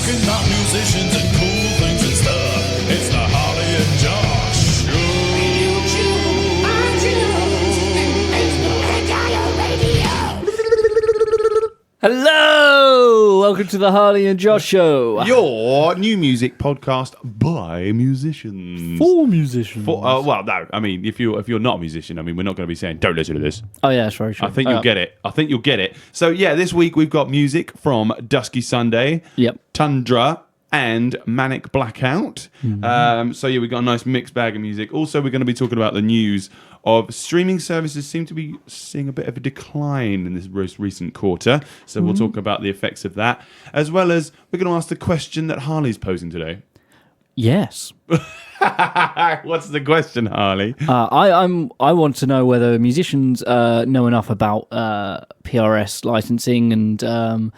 talking about musicians and cool things and stuff. It's the Harley and Josh Show. Hello! Welcome to the Harley and Josh Show. Your new music podcast by musicians. For musicians. Well, no. I mean, if you're not a musician, I mean, we're not going to be saying don't listen to this. Oh yeah, that's very true. I think you'll get it. So yeah, this week we've got music from Dusky Sunday, Yep. Tundra, and Manic Blackout. So yeah, we've got a nice mixed bag of music. Also, we're going to be talking about the news of streaming services seem to be seeing a bit of a decline in this most recent quarter. So we'll talk about the effects of that, as well as we're going to ask the question that Harley's posing today. Yes. What's the question, Harley? I want to know whether musicians know enough about PRS licensing and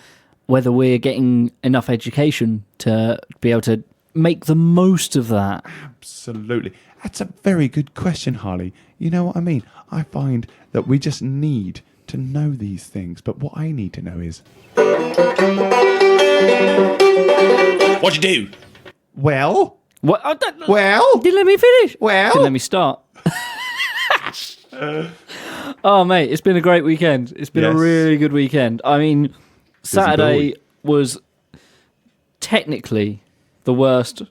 whether we're getting enough education to be able to make the most of that. Absolutely. That's a very good question, Harley. You know what I mean? I find that we just need to know these things. But what I need to know is... What'd you do? Well? What? Well? Didn't let me finish. Well? Didn't let me start. Oh, mate, it's been a great weekend. It's been a really good weekend. I mean, Saturday was technically the worst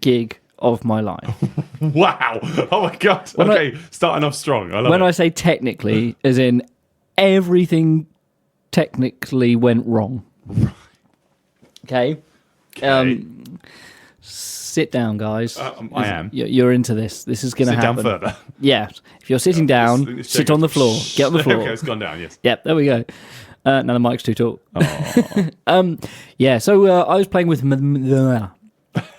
gig of my life. Wow. Oh, my God. Starting off strong. I love it. I say technically, as in everything technically went wrong. Okay? Sit down, guys. I am. You're into this. This is going to happen. Sit down further. Yeah. If you're sitting down, sit on the floor. Get on the floor. Okay, it's gone down, yes. Yep, there we go. Now the mic's too tall. Yeah, so I was playing with...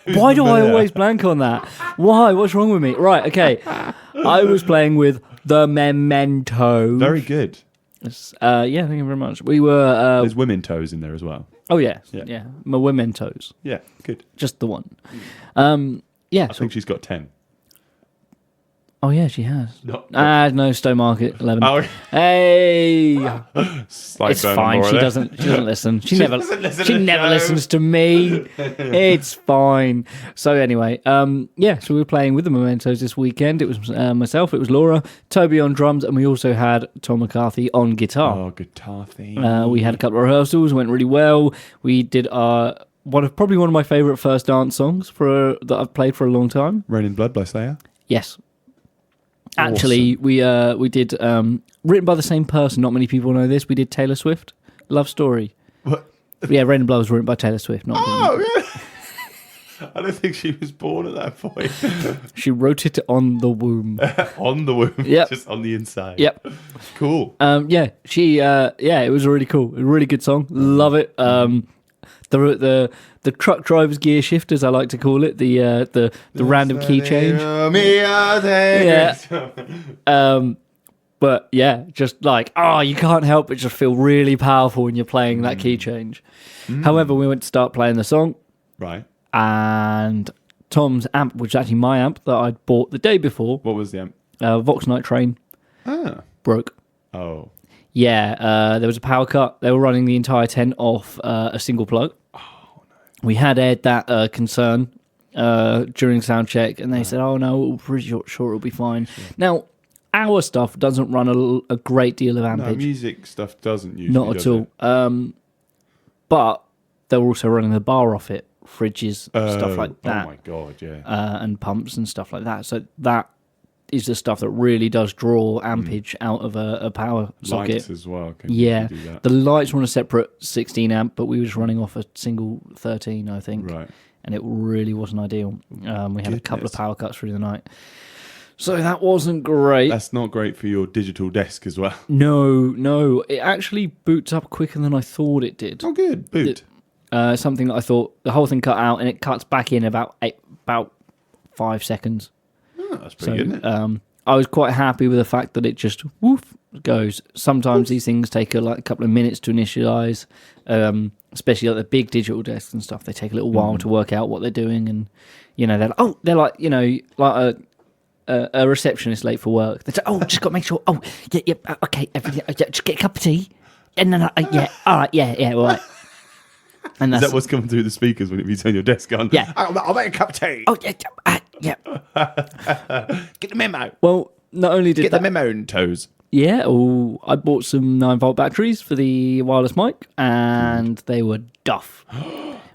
Why do I always blank on that? Why? What's wrong with me? Right, okay. I was playing with the Memento. Very good. Yeah, thank you very much. We were... There's women toes in there as well. Oh, yeah. Yeah. My Mementos. Yeah, good. Just the one. Yeah. I think she's got 10. Oh, yeah, she has. No. No, Stowe Market, 11. Oh. Hey! Slight It's fine. She doesn't listen. She never listens to me. It's fine. So anyway, yeah. So we were playing with the Mementos this weekend. It was myself. It was Laura, Toby on drums, and we also had Tom McCarthy on guitar. Oh, guitar theme. We had a couple of rehearsals. Went really well. We did probably one of my favourite first dance songs that I've played for a long time. Rain in Blood by Slayer. Yes. Actually, awesome. we did written by the same person. Not many people know this. We did Taylor Swift, Love Story. What? Yeah, Rain and Blood was written by Taylor Swift. Not Yeah. I don't think she was born at that point. She wrote it on the womb. On the womb, yep. Just on the inside. Yep. Cool. Yeah, it was really cool. A really good song. Love it. The truck driver's gear shift, as I like to call it, the random key change. Yeah. But yeah, just like, you can't help but just feel really powerful when you're playing that key change. However, we went to start playing the song. Right. And Tom's amp, which is actually my amp that I'd bought the day before. What was the amp? Vox Night Train. Broke. Oh. Yeah, there was a power cut. They were running the entire tent off a single plug. Oh, no. We had aired that concern during sound check, and they said, "Oh no, we're pretty sure it'll be fine." Yeah. Now, our stuff doesn't run a great deal of ampage. No, music stuff doesn't usually. Not at all. But they were also running the bar off it, fridges, stuff like that. Oh my god, yeah. And pumps and stuff like that. So that is the stuff that really does draw ampage out of a power socket. Lights as well. Yeah, the lights were on a separate 16 amp, but we were just running off a single 13, I think. Right. And it really wasn't ideal. We had a couple of power cuts through the night. So that wasn't great. That's not great for your digital desk as well. No. It actually boots up quicker than I thought it did. Oh, good. Boot. Something that I thought the whole thing cut out, and it cuts back in about 5 seconds. Oh, that's pretty good, isn't it? I was quite happy with the fact that it just goes. Sometimes these things take a couple of minutes to initialize, especially like the big digital desks and stuff. They take a little while to work out what they're doing, and they're like a receptionist late for work. They say, just got to make sure. Okay, everything. Just get a cup of tea, and then all right, all right. And Is that's that what's coming through the speakers when you turn your desk on? Yeah. I'll make a cup of tea. oh yeah. Get the memo. Well, not only did Get that, the memo in toes. yeah. Oh, I bought some 9-volt batteries for the wireless mic, and they were duff.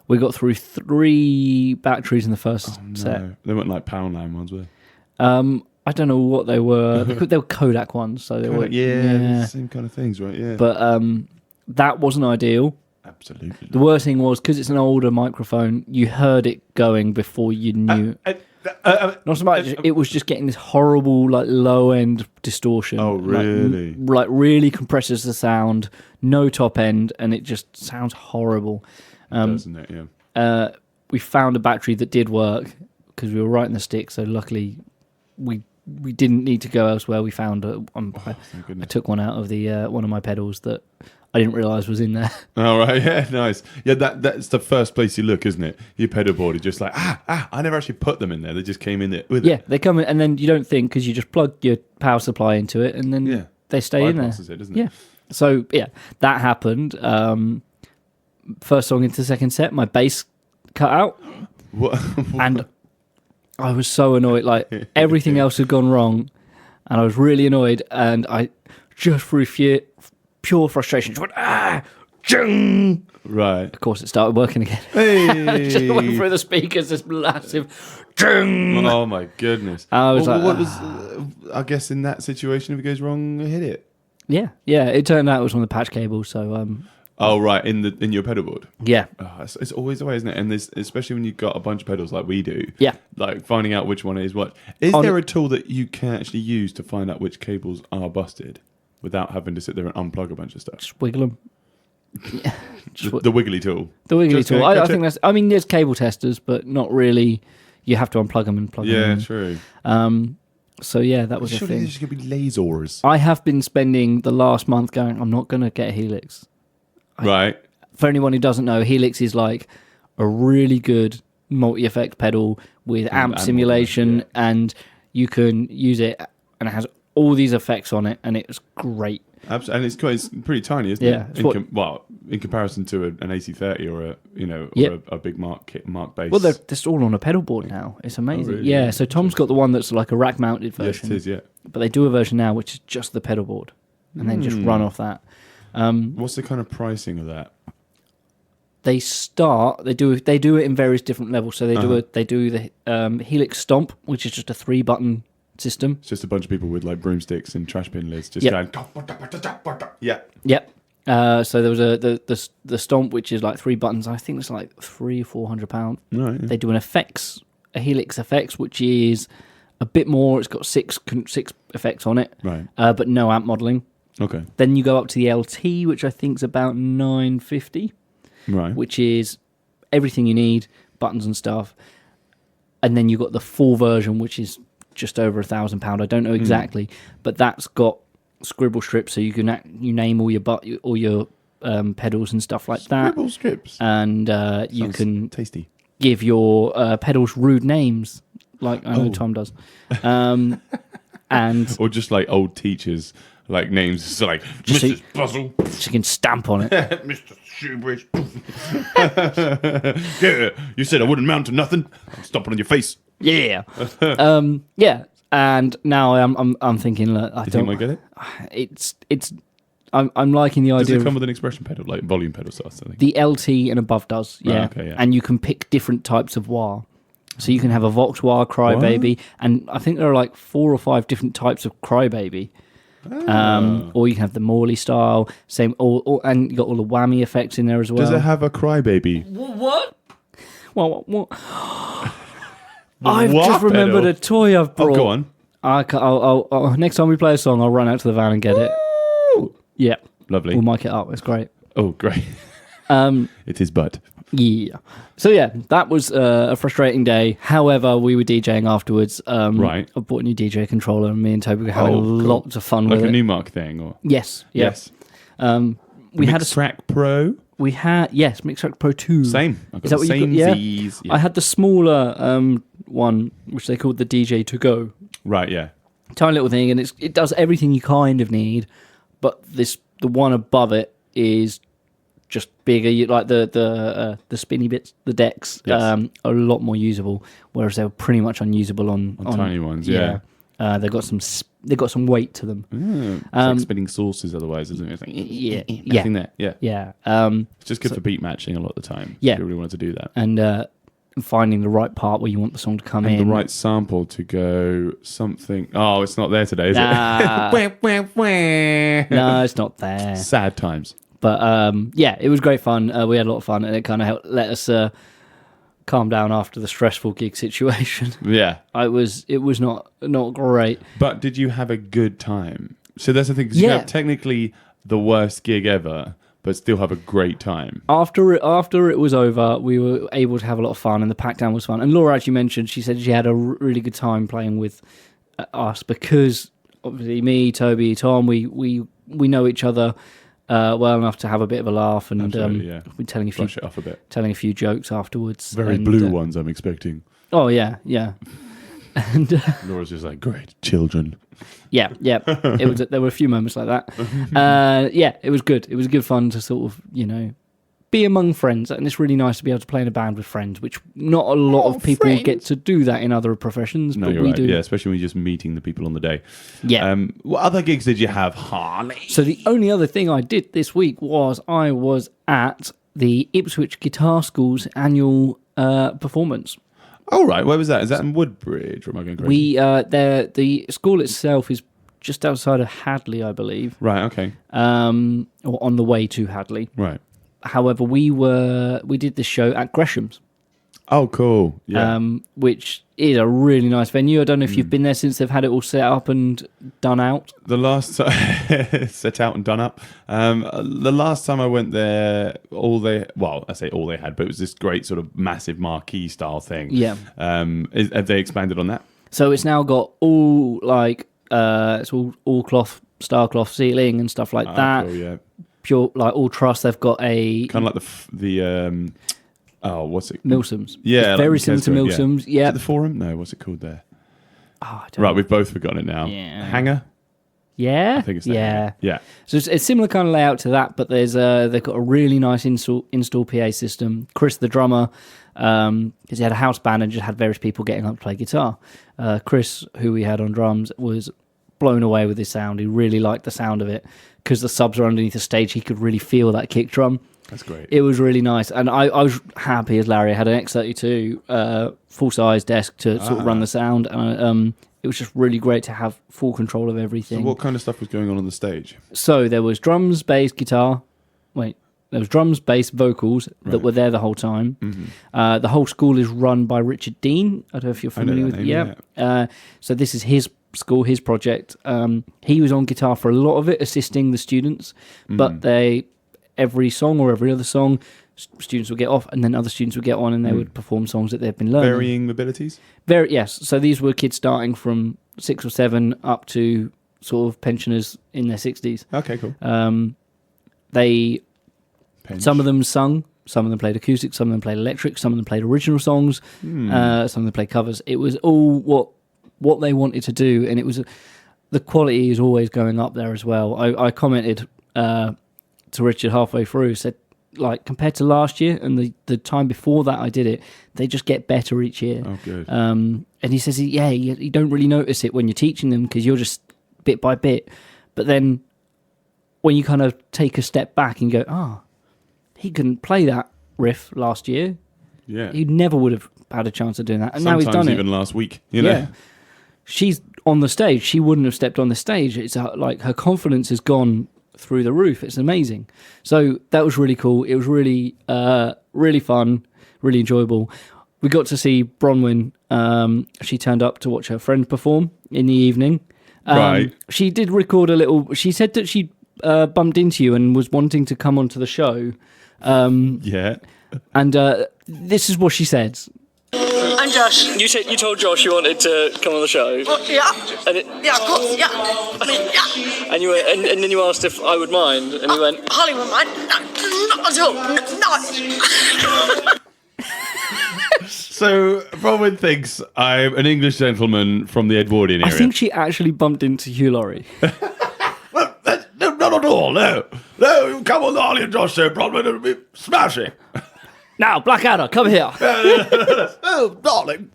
We got through 3 batteries in the first set. No, they weren't like Poundland ones, were they? I don't know what they were. They were Kodak ones, so they were the same kind of things, right? Yeah. But that wasn't ideal. Absolutely. The worst thing was because it's an older microphone, you heard it going before you knew. Not so much. It was just getting this horrible, like low end distortion. Oh, really? Like really compresses the sound. No top end, and it just sounds horrible. Doesn't it? Yeah. We found a battery that did work because we were right in the stick. So luckily, we didn't need to go elsewhere. We found I took one out of the one of my pedals that I didn't realise was in there. All right, yeah, nice. Yeah, that's the first place you look, isn't it? Your pedal board is just like, I never actually put them in there. They just came in there with it. Yeah, they come in, and then you don't think because you just plug your power supply into it, and then they stay in there. It, doesn't it? Yeah. So, yeah, that happened. First song into the second set, my bass cut out. What? And I was so annoyed. Like, everything else had gone wrong, and I was really annoyed, and I just through pure frustration just went, jing! Right. Of course, it started working again. Hey! Just went through the speakers, this massive jing! Oh, my goodness. I was like, what was, I guess in that situation, if it goes wrong, hit it. Yeah. It turned out it was one of the patch cables, so... Oh, right, in your pedal board. Yeah. Oh, it's always the way, isn't it? And there's, especially when you've got a bunch of pedals like we do. Yeah. Like finding out which one is what. Is there a tool that you can actually use to find out which cables are busted without having to sit there and unplug a bunch of stuff? Just wiggle them. Yeah. The wiggly tool. The wiggly tool. I think that's... I mean, there's cable testers, but not really... You have to unplug them and plug them in. Yeah, true. So, yeah, that was a Surely thing. there's going to be lasers. I have been spending the last month going, I'm not going to get a Helix. Right. For anyone who doesn't know, Helix is like a really good multi-effect pedal with amp simulation, and you can use it, and it has all these effects on it, and it's great. Absolutely, and it's pretty tiny, isn't it? In comparison to an AC30 or a big Mark bass. Well, they're just all on a pedal board now. It's amazing. Really? Yeah. So Tom's got the one that's like a rack-mounted version. Yes, it is. Yeah. But they do a version now which is just the pedal board, and then just run off that. What's the kind of pricing of that? They do it in various different levels. So they do the Helix Stomp, which is just a 3-button system. It's just a bunch of people with like broomsticks and trash bin lids just going. Yeah. Yep. So there was the Stomp, which is like 3 buttons. I think it's like £300-400. Right. Yeah. They do a Helix effects, which is a bit more. It's got six effects on it, Right. But no amp modeling. Okay. Then you go up to the LT, which I think is about $950. Right. Which is everything you need, buttons and stuff. And then you've got the full version, which is just over £1,000. I don't know exactly, but that's got scribble strips, so you can name all your pedals and stuff like that. Scribble strips. And you can tasty. give your pedals rude names, like I know Tom does. And or just like old teachers. Like names, so like Mr. Puzzle. So you can stamp on it. Mr. Shoebridge. Yeah, you said I wouldn't mount to nothing. I'm stomping on your face. Yeah. Yeah. And now I'm thinking, look, I Do you don't. think I get it? I'm liking the Does idea. it come with an expression pedal, like volume pedal style something? The LT and above does, yeah. Okay, yeah. And you can pick different types of wah. So you can have a Vox wah, Crybaby, and I think there are like 4 or 5 different types of Crybaby. Or you can have the Morley style, same, and you got all the whammy effects in there as well. Does it have a crybaby? What? What? I've What just remembered pedal? a toy I've brought. Oh, go on. I'll next time we play a song, I'll run out to the van and get it. Yeah, Lovely. we'll mic it up. It's great. Oh, great. It is Bud. Yeah. So yeah, that was a frustrating day. However, we were DJing afterwards. Right. I bought a new DJ controller, and me and Toby were having lots of fun Like with a it. new Mark thing, or Yes. Yeah. yes. We had a Track Pro. We had Mixtrack Pro 2. Same. I've got Is that the what same you got? Yeah. Z's. Yeah. I had the smaller one, which they called the DJ to go. Right. Yeah. Tiny little thing, and it does everything you kind of need, but the one above it is just bigger. Like the spinny bits, the decks, are a lot more usable, whereas they were pretty much unusable on tiny ones. Yeah. They got some weight to them. It's like spinning saucers otherwise, isn't it? It's like, yeah. There. Yeah. Yeah. It's just good for beat matching a lot of the time. Yeah. If you really wanted to do that. And finding the right part where you want the song to come and in. the right sample to go something. Oh, it's not there today, is Nah. it? No, it's not there. Sad times. But it was great fun. We had a lot of fun, and it kind of let us calm down after the stressful gig situation. Yeah. It was not great. But did you have a good time? So that's the thing, because you have technically the worst gig ever, but still have a great time. After it was over, we were able to have a lot of fun, and the pack down was fun. And Laura actually mentioned, she said she had a really good time playing with us, because obviously me, Toby, Tom, we know each other well enough to have a bit of a laugh, and we're telling Brush it off a bit. telling a few jokes afterwards. Very blue ones, I'm expecting. Oh yeah. And Laura's just like, great children. Yeah. It was. There were a few moments like that. It was good. It was good fun to sort of, be among friends, and it's really nice to be able to play in a band with friends, which not a lot of people get to do that in other professions, No, but you're we right. do. Yeah, especially when you're just meeting the people on the day. Yeah. What other gigs did you have, Harley? So the only other thing I did this week was I was at the Ipswich Guitar School's annual performance. Oh, right. Where was that? Is that in Woodbridge? Or am I going crazy? The school itself is just outside of Hadley, I believe. Right, okay. Or on the way to Hadley. Right. However, we did this show at Gresham's. Oh, cool. Yeah. Which is a really nice venue. I don't know if you've been there since they've had it all set up and done out. The last time set out and done up. The last time I went there, I say all they had, but it was this great sort of massive marquee style thing. Yeah. Have they expanded on that? So it's now got all it's all cloth, star cloth ceiling and stuff like that. Cool, yeah. Pure all truss. They've got a kind of like what's it? Milsom's. Yeah, it's very similar to Milsom's. Yeah. Is it the Forum? No, what's it called there? Oh, I don't know. We've both forgotten it now. Yeah. Hangar? Yeah, I think it's that. Yeah. So it's a similar kind of layout to that, but they've got a really nice install PA system. Chris, the drummer, because he had a house band and just had various people getting up to play guitar. Chris, who we had on drums, was blown away with his sound. He really liked the sound of it because the subs are underneath the stage. He could really feel that kick drum. That's great. It was really nice, and I was happy as Larry. I had an X32 full size desk to sort of run the sound, and it was just really great to have full control of everything. So what kind of stuff was going on the stage? So there was drums, bass, guitar. There was drums, bass, vocals that were there the whole time. Mm-hmm. The whole school is run by Richard Dean. I don't know if you're familiar with it. Yeah. So this is his school, his project. He was on guitar for a lot of it, assisting the students. But every song or every other song, students would get off, and then other students would get on, and they would perform songs that they've been learning. Varying abilities? Yes. So these were kids starting from 6 or 7 up to sort of pensioners in their 60s. Okay, cool. Some of them sung, some of them played acoustic, some of them played electric, some of them played original songs, some of them played covers. It was all what they wanted to do, and it was the quality is always going up there as well. I commented to Richard halfway through, said, like, compared to last year and the time before that I did it, they just get better each year. Oh, good. And he says, you don't really notice it when you're teaching them because you're just bit by bit. But then when you kind of take a step back and go, he couldn't play that riff last year. Yeah. He never would have had a chance of doing that. And sometimes now he's done it. Even last week, you know? Yeah. She's on the stage. She wouldn't have stepped on the stage. It's like her confidence has gone through the roof. It's amazing. So that was really cool. It was really, really fun, really enjoyable. We got to see Bronwyn. She turned up to watch her friend perform in the evening. Right. She did record a little. She said that she bumped into you and was wanting to come onto the show. Yeah. And this is what she said. I'm Josh. You told Josh you wanted to come on the show. Yeah. And Yeah, of course. Yeah. I mean, yeah. And you were, and then you asked if I would mind, and he went, Harley won't mind. No, not at all. No. So, Bronwyn thinks I'm an English gentleman from the Edwardian I area. think she actually bumped into Hugh Laurie. No, not at all. Oh, no, come on, the Harley and Josh show, Bronwyn, it'll be smashing. Now, Blackout, come here. Oh, darling.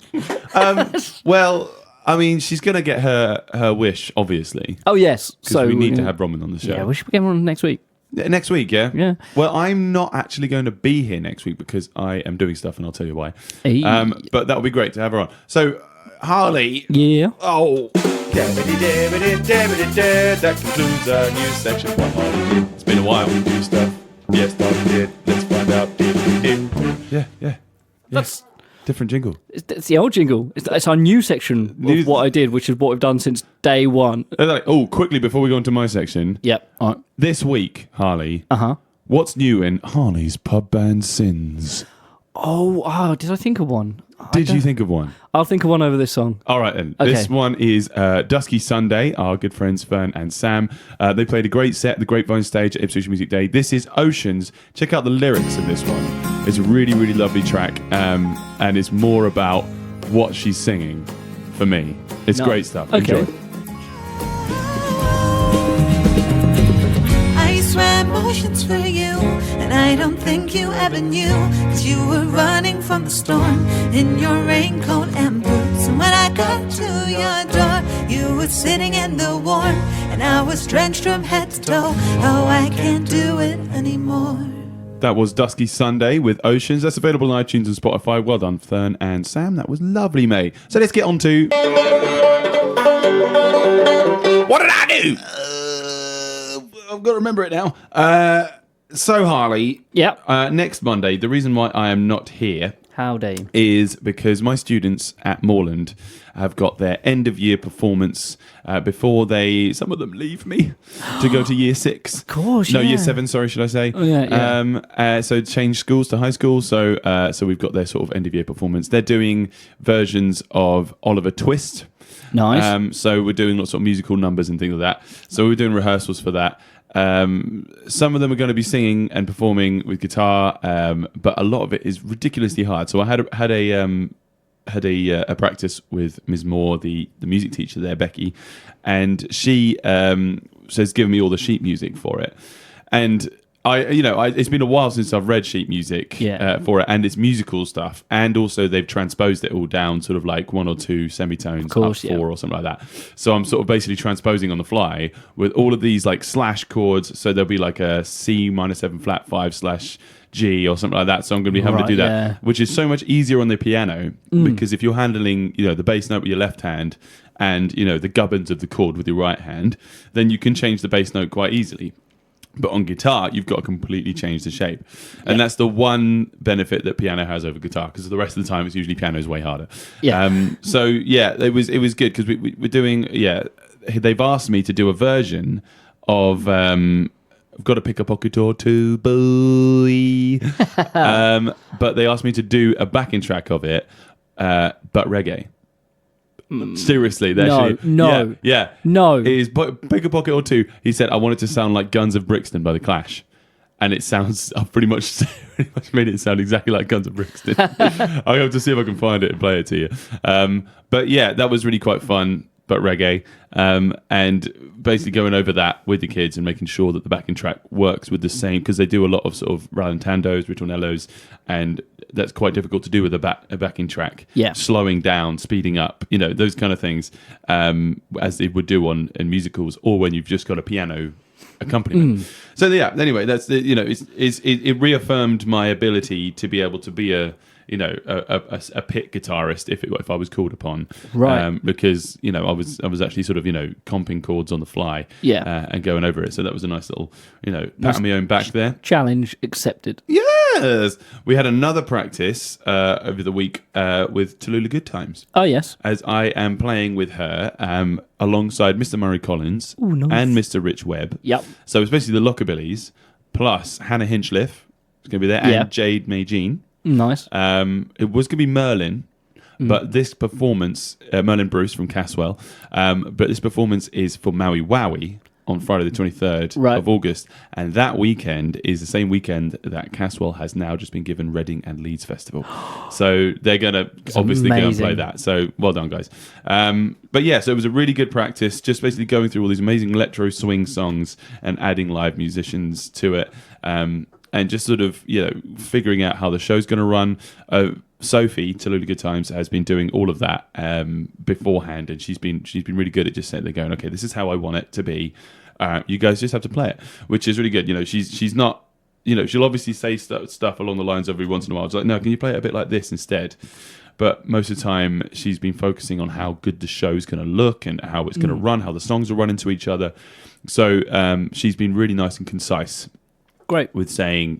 Well, I mean, she's going to get her wish, obviously. Oh, yes. So we need to have Bronwyn on the show. Yeah, we should get one next week. Yeah, next week, yeah? Yeah. Well, I'm not actually going to be here next week because I am doing stuff, and I'll tell you why. Hey. But that would be great to have her on. So, Harley. Yeah. Oh. That concludes our news section. What Harley did. It's been a while. New stuff. Yes, Harley did. Let's find out. Yeah. That's... Different jingle. It's the old jingle. It's our new section of what I did, which is what we've done since day one. Oh, quickly before we go into my section. Yep. All right. This week, Harley. Uh-huh. What's new in Harley's pub band sins? Oh, did I think of one? Did you think of one? I'll think of one over this song. All right, then. Okay. This one is Dusky Sunday, our good friends Fern and Sam. They played a great set at the Grapevine stage at Ipswich Music Day. This is Oceans. Check out the lyrics of this one. It's a really, really lovely track, and it's more about what she's singing for me. It's great stuff. Okay. Enjoy. I swam oceans for you, and I don't think you ever knew, 'cause you were running from the storm in your raincoat and boots. And when I got to your door, you were sitting in the warm, and I was drenched from head to toe. Oh, I can't do it anymore. That was Dusky Sunday with Oceans. That's available on iTunes and Spotify. Well done, Fern and Sam. That was lovely, mate. So let's get on to... What did I do? I've got to remember it now. So, Harley, Yep. Next Monday, the reason why I am not here Howdy. is because my students at Moorland have got their end of year performance before some of them leave me to go to year 6. Of course, No, yeah. year 7, sorry, should I say. Oh, yeah. So change schools to high school. So we've got their sort of end of year performance. They're doing versions of Oliver Twist. Nice. So we're doing lots of musical numbers and things like that. So we're doing rehearsals for that. Some of them are going to be singing and performing with guitar, but a lot of it is ridiculously hard. So I had a practice with Ms. Moore, the music teacher there, Becky, and she has given me all the sheet music for it. And it's been a while since I've read sheet music for it, and it's musical stuff, and also they've transposed it all down sort of like 1 or 2 semitones, up 4 or something like that. So I'm sort of basically transposing on the fly with all of these like slash chords. So there'll be like a C minor 7 flat 5 / G or something like that. So I'm going to be having to do that, which is so much easier on the piano because if you're handling the bass note with your left hand and the gubbins of the chord with your right hand, then you can change the bass note quite easily. But on guitar, you've got to completely change the shape. And that's the one benefit that piano has over guitar, because the rest of the time, it's usually piano is way harder. Yeah. It was good because we're doing, they've asked me to do a version of, I've got to pick a pocket or two, boy. But they asked me to do a backing track of it, but reggae. Seriously, No. It is pick a pocket or two. He said I want it to sound like Guns of Brixton by The Clash, and it sounds. I've pretty much made it sound exactly like Guns of Brixton. I'll have to see if I can find it and play it to you. But yeah, that was really quite fun. But reggae, and basically going over that with the kids and making sure that the backing track works with the same, because they do a lot of sort of rallentandos, ritornellos, and that's quite difficult to do with a backing track. Yeah, slowing down, speeding up, those kind of things, as they would do in musicals, or when you've just got a piano accompaniment. So yeah, anyway, that's it reaffirmed my ability to be able to be a pit guitarist if I was called upon, right? Because I was actually sort of comping chords on the fly, and going over it. So that was a nice little pat on my own back there. Challenge accepted. Yes, we had another practice over the week with Tallulah Good Times. Oh yes, as I am playing with her alongside Mr. Murray Collins and Mr. Rich Webb. Yep. So it's basically the Rockabillies plus Hannah Hinchliffe is going to be there, and Jade May Jean. Nice. It was going to be Merlin, but this performance, Merlin Bruce from Caswell, but this performance is for Maui Wowie on Friday the 23rd Right. of August, and that weekend is the same weekend that Caswell has now just been given Reading and Leeds Festival. So they're going to obviously go and amazing. play that. So well done, guys. But yeah, so it was a really good practice, just basically going through all these amazing electro swing songs and adding live musicians to it. And just sort of, figuring out how the show's going to run. Sophie, Tallulah Good Times, has been doing all of that beforehand, and she's been really good at just sitting there going, okay, this is how I want it to be. You guys just have to play it, which is really good. She's not, she'll obviously say stuff along the lines of every once in a while. It's like, no, can you play it a bit like this instead? But most of the time, she's been focusing on how good the show's going to look and how it's going to run, how the songs will run into each other. So she's been really nice and concise. Great. With saying,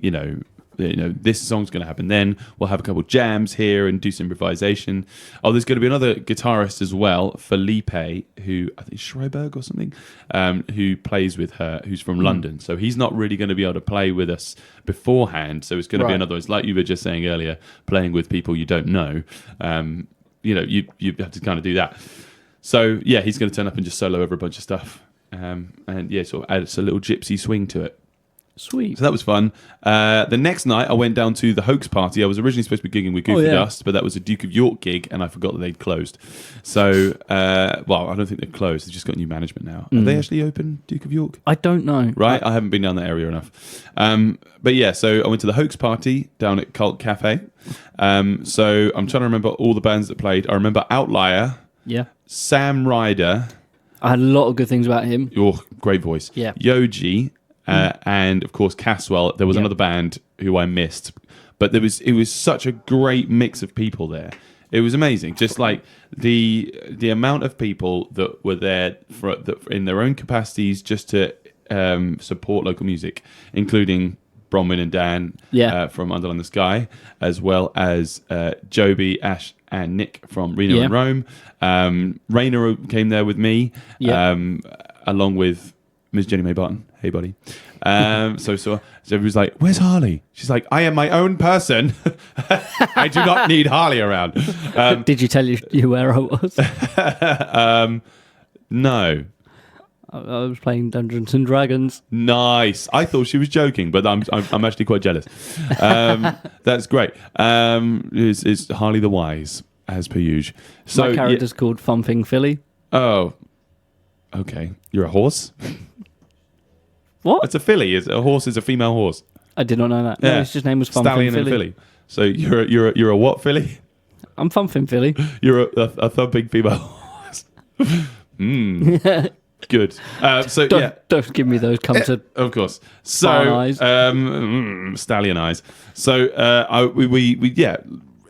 this song's going to happen then. We'll have a couple of jams here and do some improvisation. Oh, there's going to be another guitarist as well, Felipe, who I think Schreiberg or something, who plays with her, who's from London. So he's not really going to be able to play with us beforehand. So it's going to be another. It's like you were just saying earlier, playing with people you don't know. You have to kind of do that. So yeah, he's going to turn up and just solo over a bunch of stuff, and sort of add a little gypsy swing to it. Sweet. So that was fun. The next night, I went down to the Hoax Party. I was originally supposed to be gigging with Goofy Dust, but that was a Duke of York gig, and I forgot that they'd closed. So, I don't think they've closed. They've just got new management now. Are they actually open, Duke of York? I don't know. Right? I haven't been down that area enough. But yeah, so I went to the Hoax Party down at Cult Cafe. So I'm trying to remember all the bands that played. I remember Outlier. Yeah. Sam Ryder. I had a lot of good things about him. Oh, great voice. Yeah. Yogi. And of course Caswell. There was another band who I missed, but it was such a great mix of people there. It was amazing, just like the amount of people that were there in their own capacities just to support local music, including Bronwyn and Dan from Underline the Sky, as well as Joby, Ash, and Nick from Reno and Rome. Rainer came there with me, along with Ms. Jenny May Barton. Hey, buddy. So everybody's like, where's Harley? She's like, I am my own person. I do not need Harley around. Did you tell you where I was? No. I was playing Dungeons and Dragons. Nice. I thought she was joking, but I'm actually quite jealous. That's great. It's Harley the Wise, as per usual. So, my character's called Thumping Philly. Oh, okay. You're a horse? What? It's a filly. A horse is a female horse. I did not know that. No, his name was Thumping Stallion Philly. and filly. So you're a what filly? I'm Thumping Philly. You're a thumping female horse. Good. Don't give me those of course. So eyes. Stallion eyes. So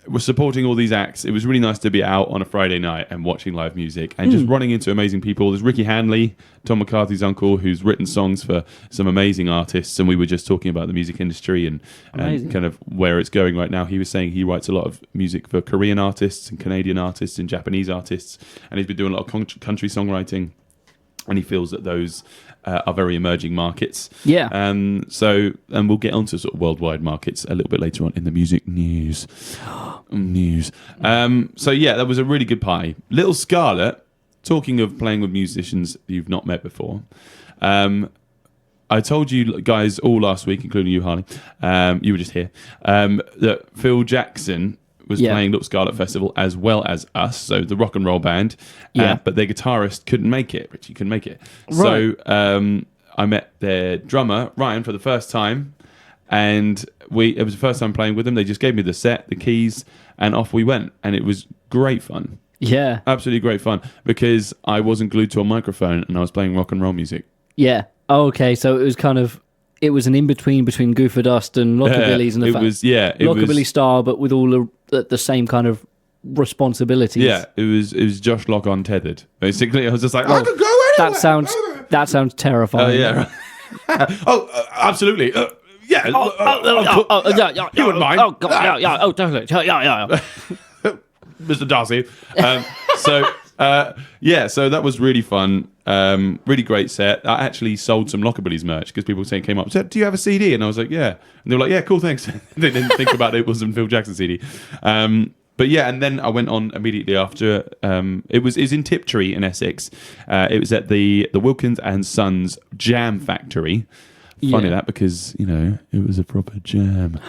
we're supporting all these acts. It was really nice to be out on a Friday night and watching live music and just running into amazing people. There's Ricky Hanley, Tom McCarthy's uncle, who's written songs for some amazing artists, and we were just talking about the music industry and kind of where it's going right now. He was saying he writes a lot of music for Korean artists and Canadian artists and Japanese artists, and he's been doing a lot of country songwriting, and he feels that those are very emerging markets. Yeah. And we'll get onto sort of worldwide markets a little bit later on in the music news. That was a really good party. Little Scarlett, talking of playing with musicians you've not met before. I told you guys all last week, including you, Harley. You were just here. That Phil Jackson was playing Little Scarlet Festival as well as us, so the rock and roll band. But their guitarist couldn't make it. Richie couldn't make it. Right. So I met their drummer, Ryan, for the first time. And it was the first time playing with them. They just gave me the set, the keys, and off we went. And it was great fun. Yeah. Absolutely great fun. Because I wasn't glued to a microphone and I was playing rock and roll music. Yeah. Oh, okay. So it was an in-between between Goofer Dust and Rockabillies. And Rockabilly style, but with all the same kind of responsibilities. Yeah. It was Josh Locke untethered. Basically, I was just like, I could go anywhere. That sounds terrifying. Absolutely. Yeah. You wouldn't mind. Oh, God, yeah. Totally. Yeah. Mr. Darcy. So that was really fun. Really great set. I actually sold some Rockabillies merch because people came up and said, do you have a CD? And I was like, yeah. And they were like, yeah, cool, thanks. They didn't think about it wasn't Phil Jackson CD. But yeah, and then I went on immediately after. It was in Tiptree in Essex. It was at the Wilkins and Sons Jam Factory. Funny that, because it was a proper jam.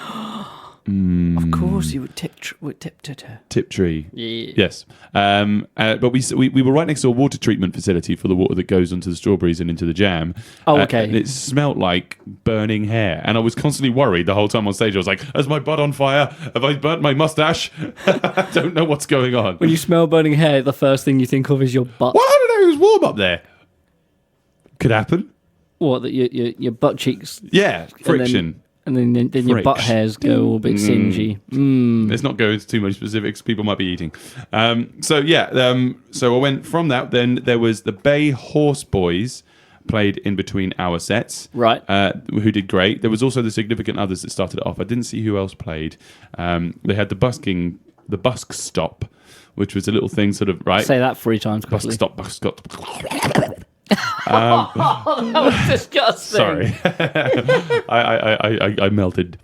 Of course, you would Tiptree. Yeah. Yes. But we were right next to a water treatment facility for the water that goes onto the strawberries and into the jam. Oh, okay. And it smelt like burning hair. And I was constantly worried the whole time on stage. I was like, is my butt on fire? Have I burnt my mustache? I don't know what's going on. When you smell burning hair, the first thing you think of is your butt. Well, I don't know. It was warm up there. Could happen. What, that your butt cheeks... Yeah, friction. And then your butt hairs go all a bit singy. Let's not go into too much specifics. People might be eating. So I went from that. Then there was the Bay Horse Boys played in between our sets. Right. Who did great. There was also the Significant Others that started it off. I didn't see who else played. They had the Busk Stop, which was a little thing sort of, right? Say that 3 times quickly. Busk Stop. That was disgusting. Sorry, I melted.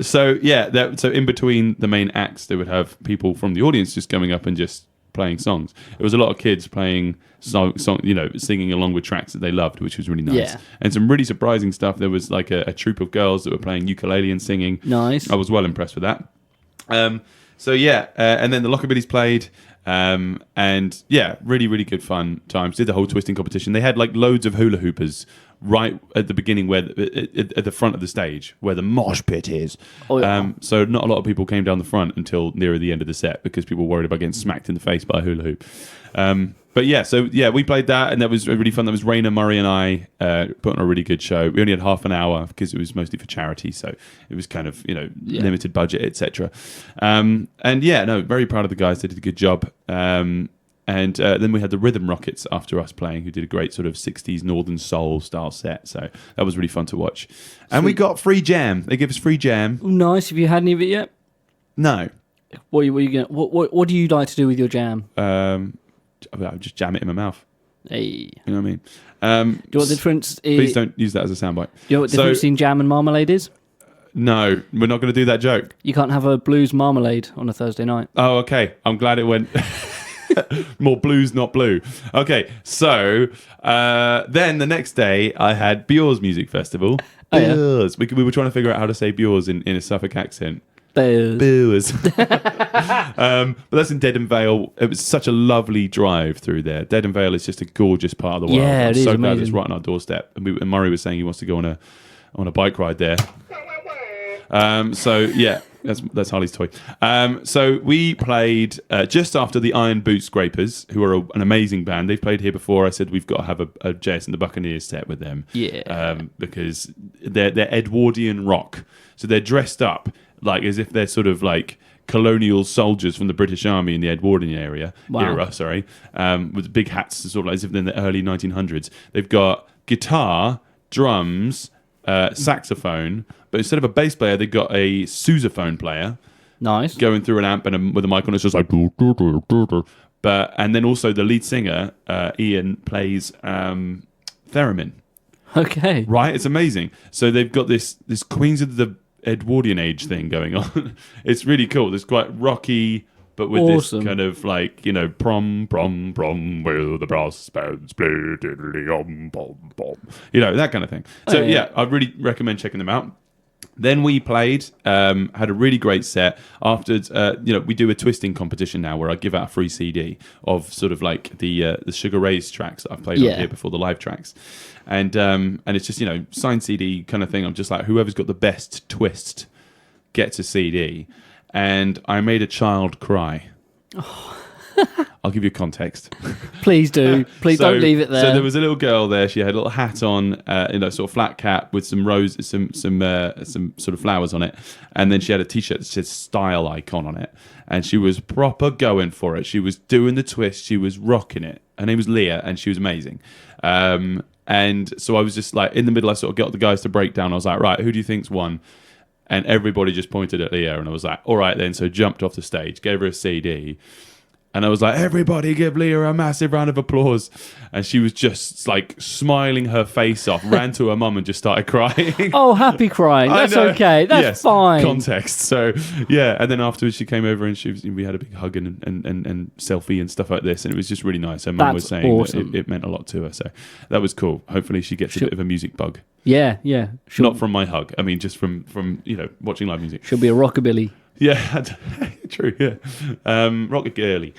So in between the main acts, they would have people from the audience just coming up and just playing songs. It was a lot of kids playing singing along with tracks that they loved, which was really nice. Yeah. And some really surprising stuff. There was like a troupe of girls that were playing ukulele and singing. Nice. I was well impressed with that. And then the Rockabillies played. Really, really good fun times. Did the whole twisting competition. They had like loads of hula hoopers right at the beginning, where at the front of the stage where the mosh pit is. Oh, yeah. So not a lot of people came down the front until nearer the end of the set because people were worried about getting smacked in the face by a hula hoop. We played that, and that was really fun. That was Raina, Murray, and I put on a really good show. We only had half an hour because it was mostly for charity, so it was kind of limited budget, etc. Very proud of the guys. They did a good job. Then we had the Rhythm Rockets after us playing, who did a great sort of 60s Northern Soul style set. So that was really fun to watch. And we got free jam. They gave us free jam. Nice. Have you had any of it yet? No. What do you like to do with your jam? I'll just jam it in my mouth. Hey. You know what I mean? Do you know what the difference is? Please don't use that as a soundbite. Do you know what the difference between jam and marmalade is? No, we're not going to do that joke. You can't have a blues marmalade on a Thursday night. Oh, okay. I'm glad it went... More blues, not blue. Okay, so then the next day I had Bjor's Music Festival. Bjor's. We were trying to figure out how to say Bjor's in a Suffolk accent. Bjor's. But that's in Dedham Vale. It was such a lovely drive through there. Dedham Vale is just a gorgeous part of the world. Yeah, it is so amazing. glad it's right on our doorstep. And Murray was saying he wants to go on a bike ride there. That's Harley's toy. So we played just after the Iron Boot Scrapers, who are an amazing band. They've played here before. I said we've got to have a JS and the Buccaneers set with them. Yeah. Because they're Edwardian rock. So they're dressed up like as if they're sort of like colonial soldiers from the British Army in the Edwardian era, with big hats, sort of like as if they're in the early 1900s. They've got guitar, drums, saxophone, but instead of a bass player, they've got a sousaphone player. Nice. Going through an amp and with a mic on, it's just like... and then also the lead singer, Ian, plays theremin. Okay. Right? It's amazing. So they've got this Queens of the Edwardian age thing going on. It's really cool. It's quite rocky, but with this kind of like, prom, with the brass bands play, diddly, pom, pom. That kind of thing. So I really recommend checking them out. Then we played, had a really great set. Afterwards, we do a twisting competition now where I give out a free CD of sort of like the Sugar Ray's tracks that I've played on here before, the live tracks. And it's just, signed CD kind of thing. I'm just like, whoever's got the best twist gets a CD. And I made a child cry. Oh. I'll give you context. Please do. Please don't leave it there. So there was a little girl there. She had a little hat on, sort of flat cap with some roses, some sort of flowers on it, and then she had a T-shirt that said "Style Icon" on it, and she was proper going for it. She was doing the twist. She was rocking it. Her name was Leah, and she was amazing. And so I was just like in the middle. I sort of got the guys to break down. I was like, right, who do you think's won? And everybody just pointed at Leah, and I was like, all right then. So jumped off the stage, gave her a CD. And I was like, everybody give Leah a massive round of applause. And she was just like smiling her face off, ran to her mum and just started crying. Oh, happy crying. That's okay. That's fine. Context. So, yeah. And then afterwards she came over and we had a big hug and selfie and stuff like this. And it was just really nice. Her mum was saying awesome. that it meant a lot to her. So that was cool. Hopefully she gets a bit of a music bug. Yeah. Not from my hug. I mean, just from watching live music. She'll be a rockabilly. Yeah, true. Yeah, Rockabillies.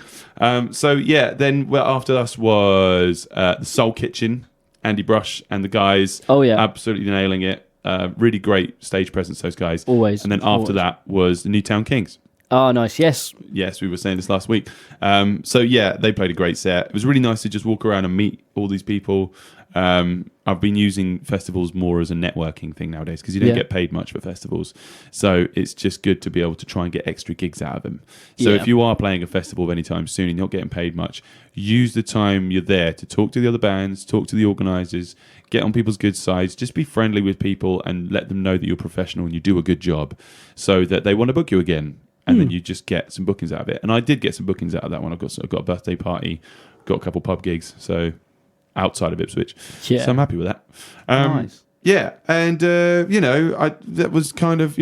So yeah, then after us was the Soul Kitchen, Andy Brush and the guys. Oh yeah, absolutely nailing it. Really great stage presence, those guys. Always. And then after that was the Newtown Kings. Oh, nice. Yes, we were saying this last week. So yeah, they played a great set. It was really nice to just walk around and meet all these people. I've been using festivals more as a networking thing nowadays because you don't get paid much for festivals. So it's just good to be able to try and get extra gigs out of them. So if you are playing a festival anytime soon and you're not getting paid much, use the time you're there to talk to the other bands, talk to the organisers, get on people's good sides, just be friendly with people and let them know that you're professional and you do a good job so that they want to book you again. And then you just get some bookings out of it. And I did get some bookings out of that one. I've got a birthday party, got a couple pub gigs. So outside of Ipswich. Yeah. So I'm happy with that. Nice. Yeah. And, that was kind of,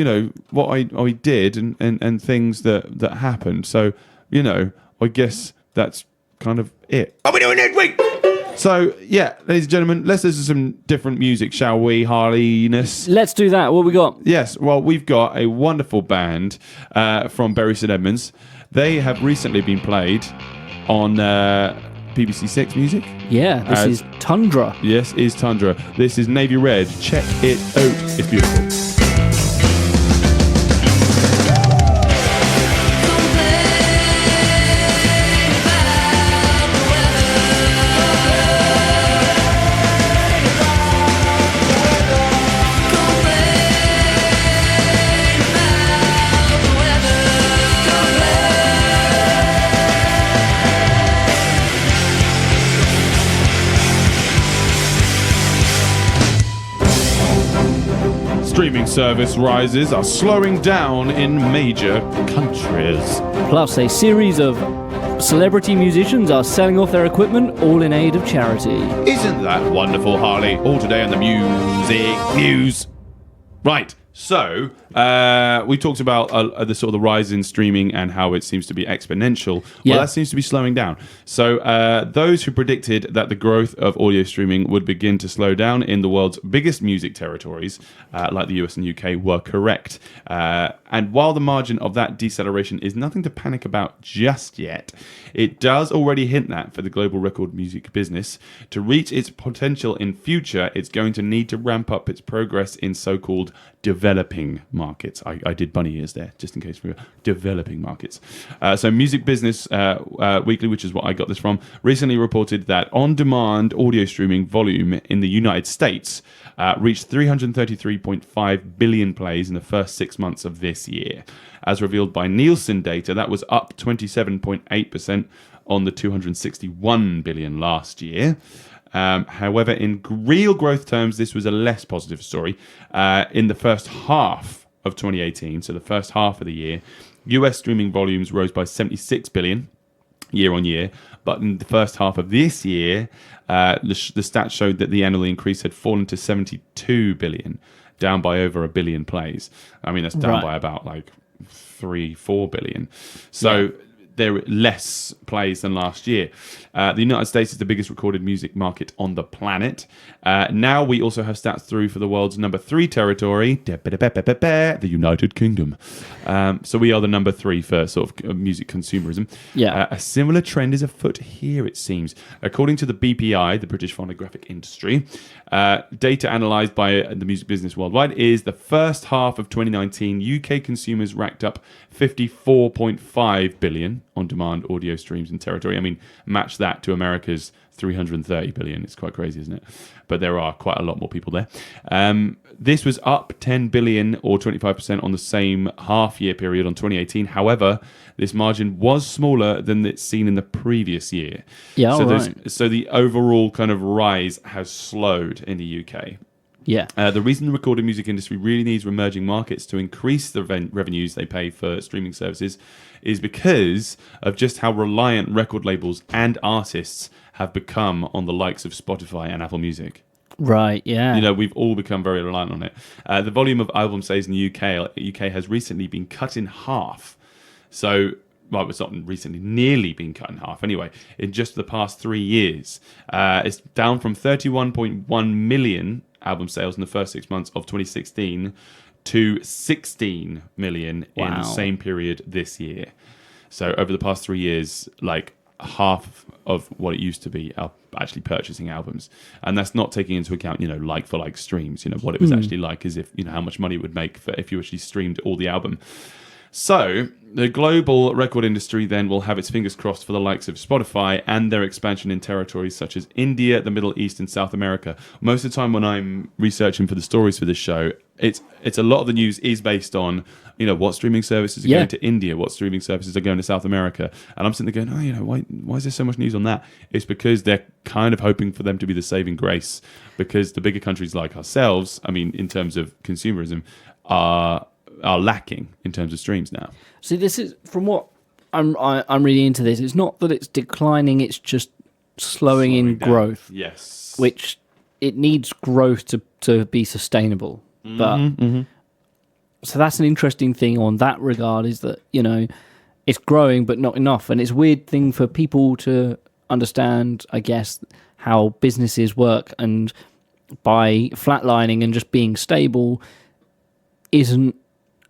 what I did and things that happened. So, I guess that's kind of it. What are we doing next week? So, yeah, ladies and gentlemen, let's listen to some different music, shall we, Harley-ness? Let's do that. What we got? Yes, well, we've got a wonderful band from Bury St Edmunds. They have recently been played on BBC Six Music. Yeah, this is Tundra. Yes, is Tundra. This is Navy Red. Check it out. It's beautiful. Streaming service rises are slowing down in major countries. Plus, a series of celebrity musicians are selling off their equipment, all in aid of charity. Isn't that wonderful, Harley? All today on the music news. Right. So, we talked about the sort of the rise in streaming and how it seems to be exponential. Well, that seems to be slowing down. So, those who predicted that the growth of audio streaming would begin to slow down in the world's biggest music territories, like the US and UK, were correct. And while the margin of that deceleration is nothing to panic about just yet, it does already hint that for the global record music business, to reach its potential in future, it's going to need to ramp up its progress in so-called developing markets. I did bunny ears there, just in case we were developing markets. So Music Business Weekly, which is what I got this from, recently reported that on-demand audio streaming volume in the United States reached 333.5 billion plays in the first 6 months of this year. As revealed by Nielsen data, that was up 27.8% on the 261 billion last year. However, in real growth terms, this was a less positive story. In the first half of 2018, so the first half of the year, US streaming volumes rose by 76 billion year on year. But in the first half of this year, the stats showed that the annual increase had fallen to 72 billion, down by over a billion plays. I mean, that's down by about like 3-4 billion. So there are less plays than last year. The United States is the biggest recorded music market on the planet. Now we also have stats through for the world's number 3 territory, the United Kingdom. So we are the number 3 for sort of music consumerism. Yeah. A similar trend is afoot here, it seems. According to the BPI, the British Phonographic Industry, data analysed by the music business worldwide is the first half of 2019, UK consumers racked up 54.5 billion on-demand audio streams in territory. I mean, match that to America's 330 billion. It's quite crazy, isn't it? But there are quite a lot more people there. This was up 10 billion or 25% on the same half-year period on 2018. However, this margin was smaller than it's seen in the previous year. Yeah, so the overall kind of rise has slowed in the UK. Yeah. The reason the recorded music industry really needs emerging markets to increase the revenues they pay for streaming services is because of just how reliant record labels and artists have become on the likes of Spotify and Apple Music. Right, yeah. You know, we've all become very reliant on it. The volume of album sales in the UK has recently been cut in half. So, well, it's not recently, nearly been cut in half anyway, in just the past 3 years. It's down from 31.1 million album sales in the first 6 months of 2016 to 16 million in the same period this year. So over the past 3 years, like half of what it used to be are actually purchasing albums. And that's not taking into account, you know, like for like streams, you know, what it was actually like as if, you know, how much money it would make for if you actually streamed all the album. So the global record industry then will have its fingers crossed for the likes of Spotify and their expansion in territories such as India, the Middle East, and South America. Most of the time when I'm researching for the stories for this show, it's a lot of the news is based on, you know, what streaming services are going to India, what streaming services are going to South America. And I'm sitting there going, oh, you know, why is there so much news on that? It's because they're kind of hoping for them to be the saving grace, because the bigger countries like ourselves, I mean, in terms of consumerism, are lacking in terms of streams now. See, this is from what I'm reading into this. It's not that it's declining; it's just slowing in down. growth. Yes, which it needs growth to be sustainable. But so that's an interesting thing on that regard, is that, you know, it's growing but not enough, and it's a weird thing for people to understand, I guess, how businesses work, and by flatlining and just being stable isn't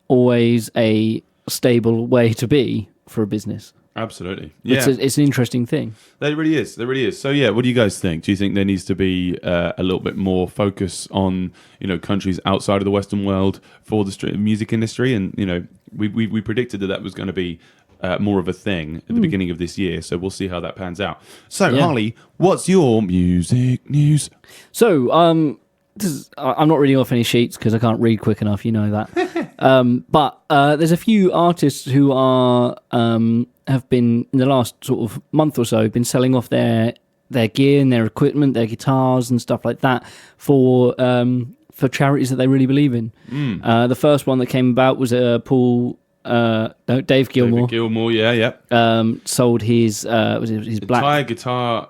always a stable way to be for a business. Absolutely. Yeah. It's an interesting thing. There really is. There really is. So, yeah, what do you guys think? Do you think there needs to be a little bit more focus on, you know, countries outside of the Western world for the music industry? And, you know, we predicted that was going to be more of a thing at the beginning of this year. So we'll see how that pans out. So, Harley, what's your music news? So, I'm not reading off any sheets because I can't read quick enough, you know that. But there's a few artists who are have been, in the last sort of month or so, been selling off their gear and their equipment, their guitars and stuff like that for charities that they really believe in. The first one that came about was Dave Gilmour. David Gilmour, yeah. Sold his black entire guitar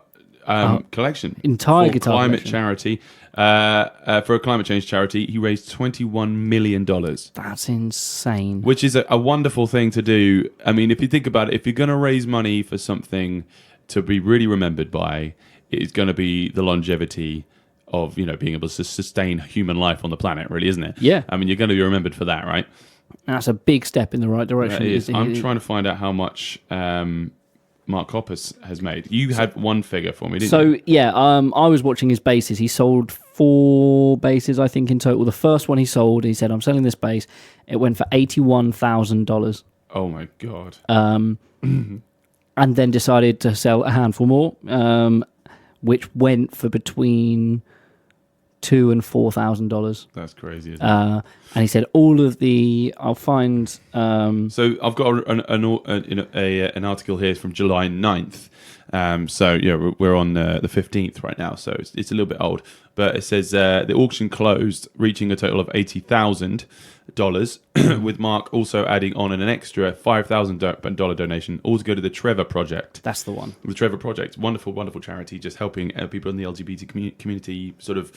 collection. Entire for guitar climate collection. charity. For a climate change charity, he raised $21 million. That's insane. Which is a wonderful thing to do. I mean, if you think about it, if you're going to raise money for something to be really remembered by, it's going to be the longevity of, you know, being able to sustain human life on the planet, really, isn't it? Yeah. I mean, you're going to be remembered for that, right? That's a big step in the right direction. It is. I'm trying to find out how much Mark Hoppus has made. You had one figure for me, didn't you? So, yeah, I was watching his basses. He sold 4 basses, I think, in total. The first one he sold, he said, I'm selling this bass. It went for $81,000. Oh, my God. And then decided to sell a handful more, which went for between $2,000 and $4,000. That's crazy, isn't it? And he said all of the... I'll find... So I've got an article here from July 9th. So yeah, we're on the 15th right now, so it's a little bit old. But it says the auction closed, reaching a total of $80,000, with Mark also adding on an extra $5,000 donation, all to go to the Trevor Project. That's the one. The Trevor Project, wonderful, wonderful charity, just helping people in the LGBT community sort of,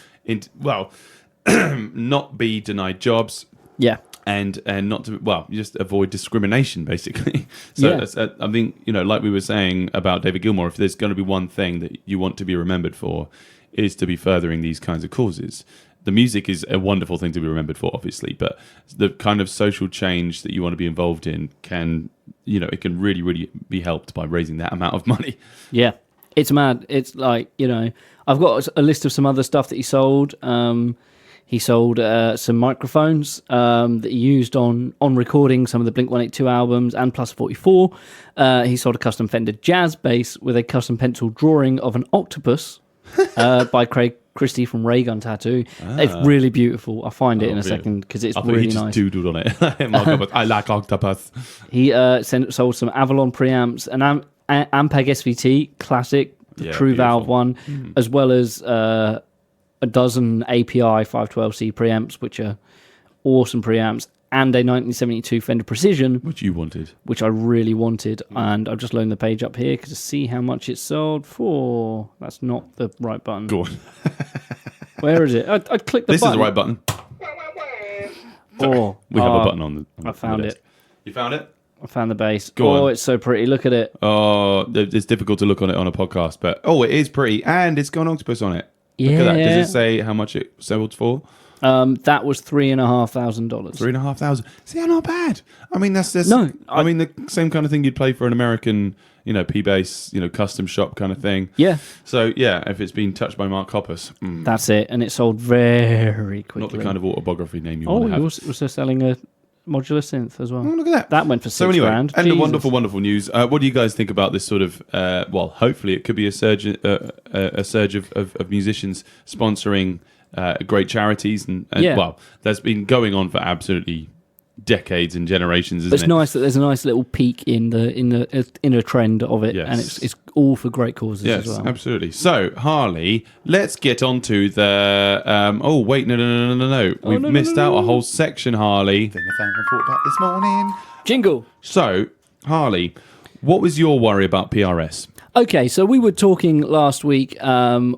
not be denied jobs. Yeah. And not to, well, you just avoid discrimination, basically. So Yeah. I think, you know, like we were saying about David Gilmour, if there's going to be one thing that you want to be remembered for, is to be furthering these kinds of causes. The music is a wonderful thing to be remembered for, obviously, but the kind of social change that you want to be involved in can, you know, it can really, really be helped by raising that amount of money. Yeah. It's mad. It's like, you know, I've got a list of some other stuff that he sold. He sold some microphones that he used on recording some of the Blink-182 albums and Plus 44. He sold a custom Fender Jazz bass with a custom pencil drawing of an octopus by Craig Christie from Raygun Tattoo. It's really beautiful. I'll find it in a second because it's really nice. I thought he just doodled on it. I like octopus. He sold some Avalon preamps, an Ampeg SVT classic, the True Valve one, as well as a dozen API 512C preamps, which are awesome preamps, and a 1972 Fender Precision, Which you wanted. which I really wanted. And I've just loaded the page up here to see how much it sold for. That's not the right button. Go on. Where is it? I clicked the This button. is the right button. Oh, We have a button on the I found desk. it. You found it? I found the bass. Go on. It's so pretty. Look at it. Oh, it's difficult to look on it on a podcast, but it is pretty, and it's got an octopus on it. Look at that. Does it say how much it sold for? That was $3,500. $3,500. See, not bad. I mean, that's just No, I mean, the same kind of thing you'd play for an American, P-bass, custom shop kind of thing. Yeah, So yeah, if it's been touched by Mark Hoppus, that's it. And it sold very quickly. not the kind of autobiography name you Oh, want to he have. was also selling a modular synth as well. Oh, look at that. That went for $6 So anyway, grand. and the Jesus. wonderful, wonderful news. What do you guys think about this sort of? Hopefully, it could be a surge of musicians sponsoring great charities, and Yeah. that's been going on for absolutely decades and generations, isn't But it's it? nice that there's a nice little peak in a trend of it, Yes. and it's all for great causes Yes, as well. absolutely. So, Harley, let's get on to the. Oh, wait, no. We've missed out a whole section, Harley. Thing I found and thought about this morning. Jingle. So, Harley, what was your worry about PRS? Okay, so we were talking last week.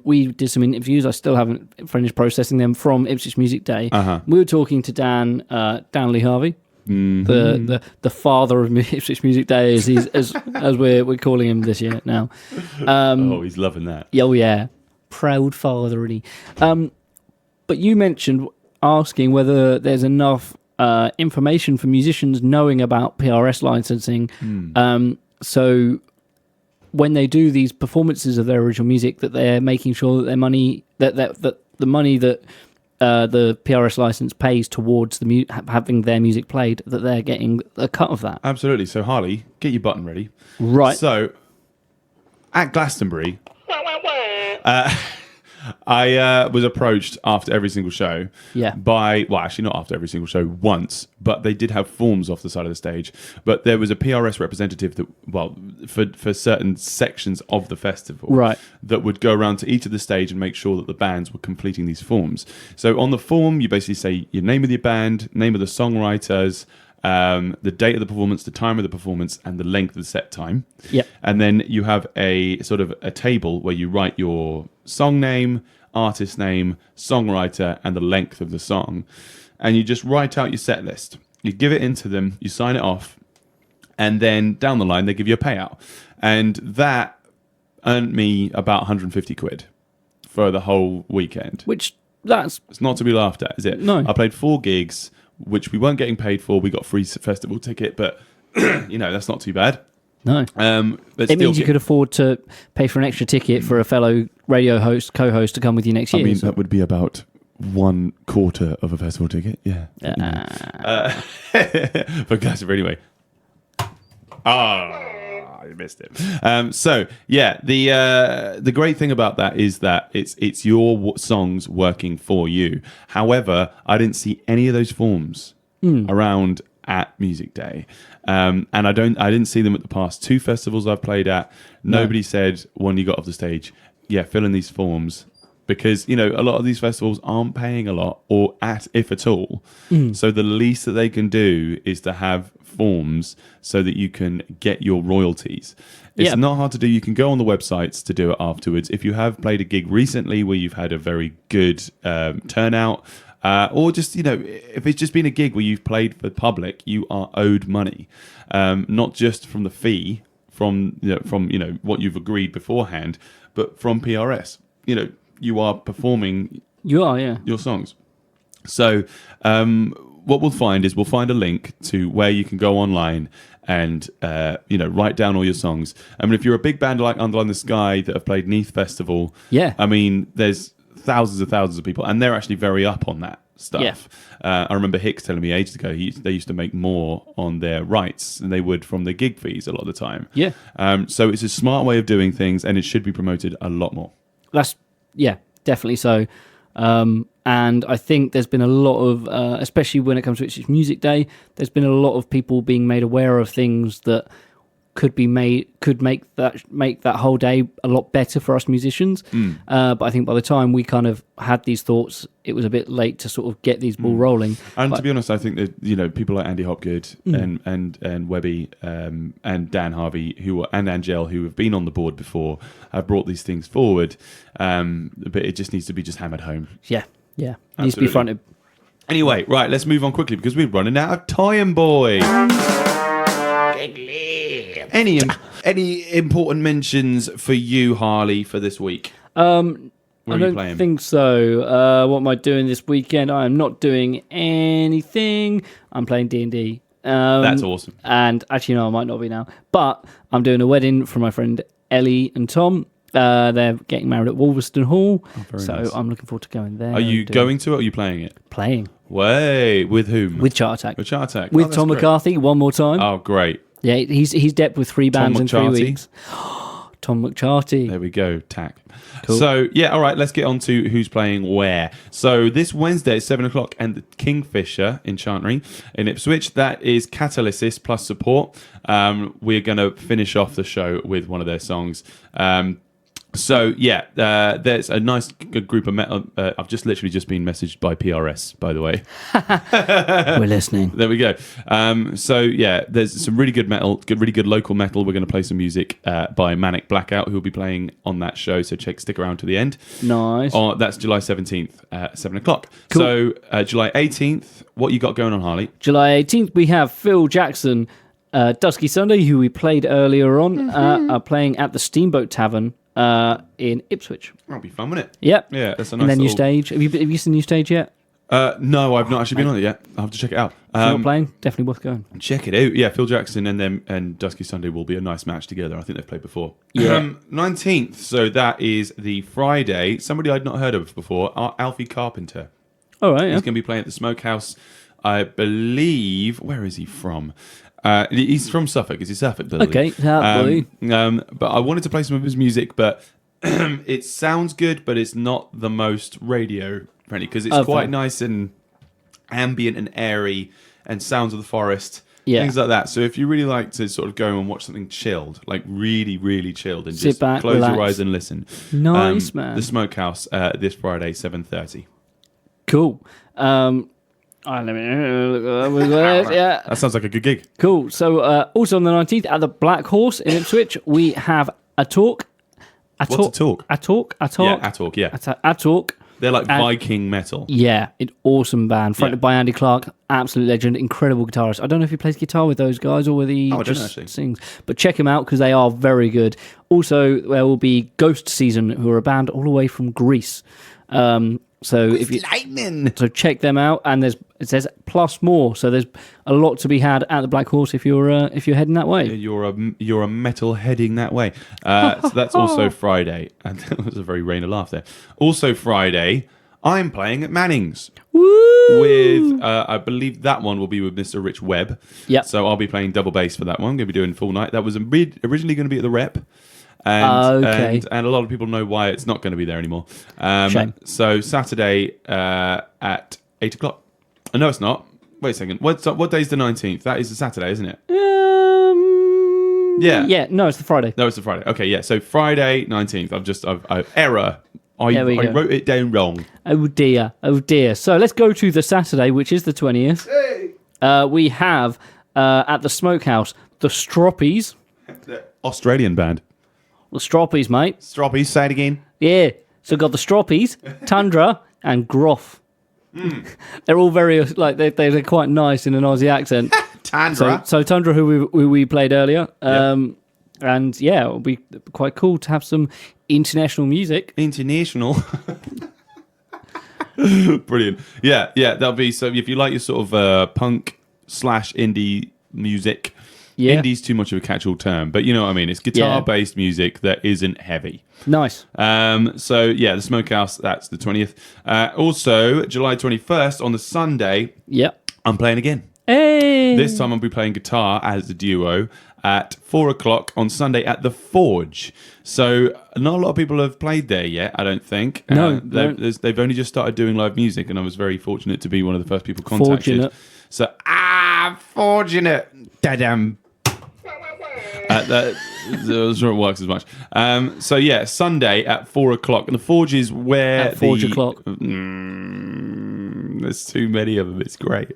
We did some interviews. I still haven't finished processing them from Ipswich Music Day. We were talking to Dan Lee Harvey, the father of Ipswich Music Day, as we're calling him this year now. He's loving that. Oh yeah, proud father, isn't he? But you mentioned asking whether there's enough information for musicians knowing about PRS licensing. So when they do these performances of their original music, that they're making sure that their money, that the money that the PRS license pays towards the having their music played, that they're getting a cut of that. Absolutely. So, Harley, get your button ready. Right. So, at Glastonbury, I was approached after every single show Yeah. actually not after every single show, once, but they did have forms off the side of the stage. But there was a PRS representative that, for certain sections of the festival, Right. that would go around to each of the stage and make sure that the bands were completing these forms. So on the form, you basically say your name of your band, name of the songwriters, the date of the performance, the time of the performance, and the length of the set time. Yep. And then you have a sort of a table where you write your song name, artist name, songwriter, and the length of the song. And you just write out your set list. You give it into them, you sign it off, and then down the line, they give you a payout. And that earned me about 150 quid for the whole weekend. Which that's It's not to be laughed at, is it? No. I played 4 gigs, which we weren't getting paid for. We got a free festival ticket, but that's not too bad. no. But It means you could afford to pay for an extra ticket for a fellow radio host, co-host to come with you next year. I mean, so- that would be about 1/4 of a festival ticket. Yeah. For Glastonbury, anyway. I missed it. So yeah, the great thing about that is that it's your songs working for you. However, I didn't see any of those forms around at Music Day, and I didn't see them at the past 2 festivals I've played at. Nobody said when you got off the stage, yeah, fill in these forms. Because, a lot of these festivals aren't paying a lot, or if at all. So the least that they can do is to have forms so that you can get your royalties. It's not hard to do. You can go on the websites to do it afterwards. If you have played a gig recently where you've had a very good turnout, or just, if it's just been a gig where you've played for the public, you are owed money. Not just from the fee, from what you've agreed beforehand, but from PRS. You are performing you are, yeah. your songs. So what we'll find is we'll find a link to where you can go online and write down all your songs. I mean, if you're a big band like Underline the Sky that have played Neath Festival, Yeah. I mean, there's thousands of people, and they're actually very up on that stuff. Yeah. I remember Hicks telling me ages ago they used to make more on their rights than they would from the gig fees a lot of the time. Yeah. So it's a smart way of doing things, and it should be promoted a lot more. Yeah, definitely so. And I think there's been a lot of, especially when it comes to Ipswich Music Day, there's been a lot of people being made aware of things that could make that whole day a lot better for us musicians. But I think by the time we kind of had these thoughts, it was a bit late to sort of get these ball rolling. And to be honest, I think that people like Andy Hopgood and Webby and Dan Harvey and Angel, who have been on the board before, have brought these things forward. But it just needs to be just hammered home. Yeah, needs to be fronted. Anyway, right, let's move on quickly because we're running out of time, boy. Any important mentions for you, Harley, for this week? I don't think so. What am I doing this weekend? I am not doing anything. I'm playing D&D. That's awesome. And actually, no, I might not be now. But I'm doing a wedding for my friend Ellie and Tom. They're getting married at Wolverston Hall. So nice. I'm looking forward to going there. Are you going to it or are you playing it? Playing. Way. With whom? With Chart Attack. With Chart Attack. With Tom McCarthy one more time. Oh, great. Yeah, he's depped with 3 bands in 3 weeks. Tom McCharty. There we go, tack. Cool. So, yeah, all right, let's get on to who's playing where. So, this Wednesday at 7 o'clock and the Kingfisher in Chantry in Ipswich, that is Catalysis plus support. We're going to finish off the show with one of their songs. So, yeah, there's a nice good group of metal. I've literally just been messaged by PRS, by the way. We're listening. There we go. So, yeah, there's some really good metal, really good local metal. We're going to play some music by Manic Blackout, who will be playing on that show. So, stick around to the end. Nice. That's July 17th at 7 o'clock. Cool. So, July 18th, what you got going on, Harley? July 18th, we have Phil Jackson, Dusky Sunday, who we played earlier on, are playing at the Steamboat Tavern in Ipswich. That'll be fun, won't it? Yep. Yeah, that's a nice and then new stage. Have you seen the new stage yet? No, I've not actually been on it yet. I'll have to check it out. If you're not playing, definitely worth going. Check it out. Yeah, Phil Jackson and Dusky Sunday will be a nice match together. I think they've played before. Yeah. 19th, so that is the Friday. Somebody I'd not heard of before, Alfie Carpenter. All right, He's going to be playing at the Smokehouse, I believe. Where is he from? He's from Suffolk. Is he Suffolk? Okay, but I wanted to play some of his music, but it sounds good, but it's not the most radio friendly because it's quite nice and ambient and airy and sounds of the forest, things like that. So if you really like to sort of go and watch something chilled, like really, really chilled, and sit just back, close relax. your eyes and listen. Nice, man. The Smokehouse this Friday, 7:30. Cool. Yeah. That sounds like a good gig. Cool. So also on the 19th at the Black Horse in Ipswich, we have a talk. What's a talk? A talk. Yeah, a talk. Yeah, a talk. They're like Viking metal. Yeah, awesome band, fronted by Andy Clark, absolute legend, incredible guitarist. I don't know if he plays guitar with those guys or whether he just sings, but check him out because they are very good. Also, there will be Ghost Season, who are a band all the way from Greece. So check them out, and it says plus more. So there's a lot to be had at the Black Horse if you're heading that way. You're a metal heading that way. So that's also Friday, and that was a very Rainer laugh there. Also Friday, I'm playing at Manning's. Woo! With I believe that one will be with Mr. Rich Webb. Yeah. So I'll be playing double bass for that one. I'm going to be doing full night. That was originally going to be at the Rep. And a lot of people know why it's not going to be there anymore. Shame. So Saturday at 8 o'clock. Oh, no, it's not. Wait a second. What day is the 19th? That is a Saturday, isn't it? Yeah. Yeah. No, it's the Friday. No, it's the Friday. Okay, yeah. So Friday 19th. I've error. I wrote it down wrong. Oh dear. So let's go to the Saturday, which is the 20th. Hey. We have at the Smokehouse the Stroppies. The Australian band. The Stroppies, mate. Stroppies, say it again. Yeah. So got the Stroppies, Tundra, and Groff. They're all very they're quite nice in an Aussie accent. Tundra. So Tundra, who we played earlier, and yeah, it'll be quite cool to have some international music. International. Brilliant. Yeah. That'll be so. If you like your sort of punk / indie music. Yeah. Indie's too much of a catch-all term, but you know what I mean. It's guitar-based music that isn't heavy. Nice. So yeah, the Smokehouse. That's the 20th. Also, July 21st on the Sunday. Yep. I'm playing again. Hey. This time I'll be playing guitar as a duo at 4 o'clock on Sunday at the Forge. So not a lot of people have played there yet, I don't think. No, they've only just started doing live music, and I was very fortunate to be one of the first people contacted. Fortunate. So fortunate. Da-dam. I'm sure it works as much. So yeah, Sunday at 4 o'clock, and the Forge is where At Forge o'clock. There's too many of them. It's great.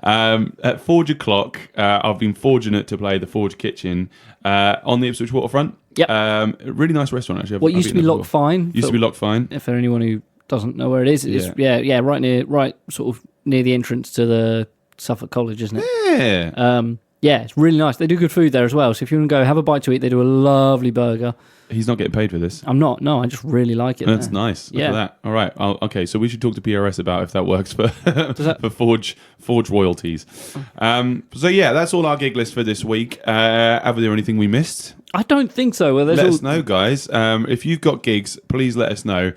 At Forge o'clock, I've been fortunate to play the Forge Kitchen on the Ipswich waterfront. Yep. Really nice restaurant actually. What used to be Lock Fine. Used to be Lock Fine. For anyone who doesn't know where it is, it's right sort of near the entrance to the Suffolk College, isn't it? Yeah. Yeah, it's really nice. They do good food there as well. So if you want to go have a bite to eat, they do a lovely burger. He's not getting paid for this. I'm not. No, I just really like it. That's there. nice. Look Yeah. at that. All right. Okay, so we should talk to PRS about if that works for for Forge royalties. So yeah, that's all our gig list for this week. Have there anything we missed? I don't think so. Well, Let us know, guys. If you've got gigs, please let us know,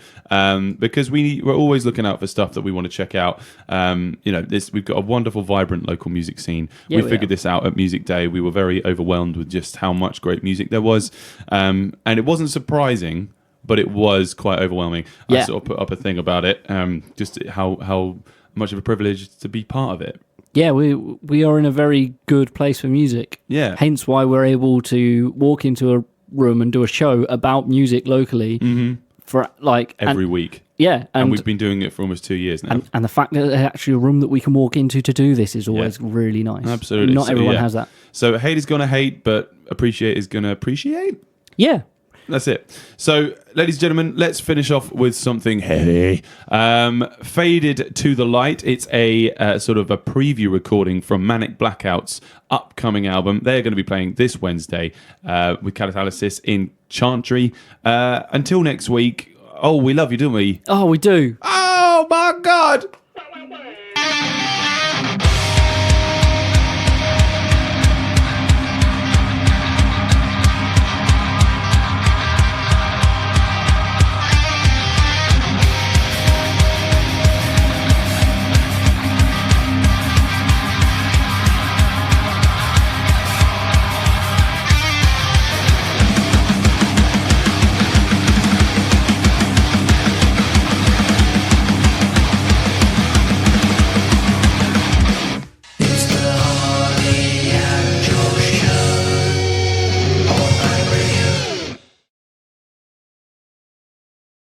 because we're always looking out for stuff that we want to check out. We've got a wonderful, vibrant local music scene. Yeah, we figured this out at Music Day. We were very overwhelmed with just how much great music there was, and it wasn't surprising, but it was quite overwhelming. Yeah. I sort of put up a thing about it, just how much of a privilege to be part of it. Yeah, we are in a very good place for music. Yeah. Hence why we're able to walk into a room and do a show about music locally for like Every week. Yeah, And we've been doing it for almost 2 years now. and the fact that there's actually a room that we can walk into to do this is always really nice. Absolutely. Not So, everyone yeah. has that. So hate is going to hate, but appreciate is going to appreciate. Yeah. That's it. So, ladies and gentlemen, let's finish off with something heavy. Faded to the Light. It's a sort of a preview recording from Manic Blackout's upcoming album. They're going to be playing this Wednesday with Catalysis in Chantry. Until next week. Oh, we love you, don't we? Oh, we do. Oh, my God.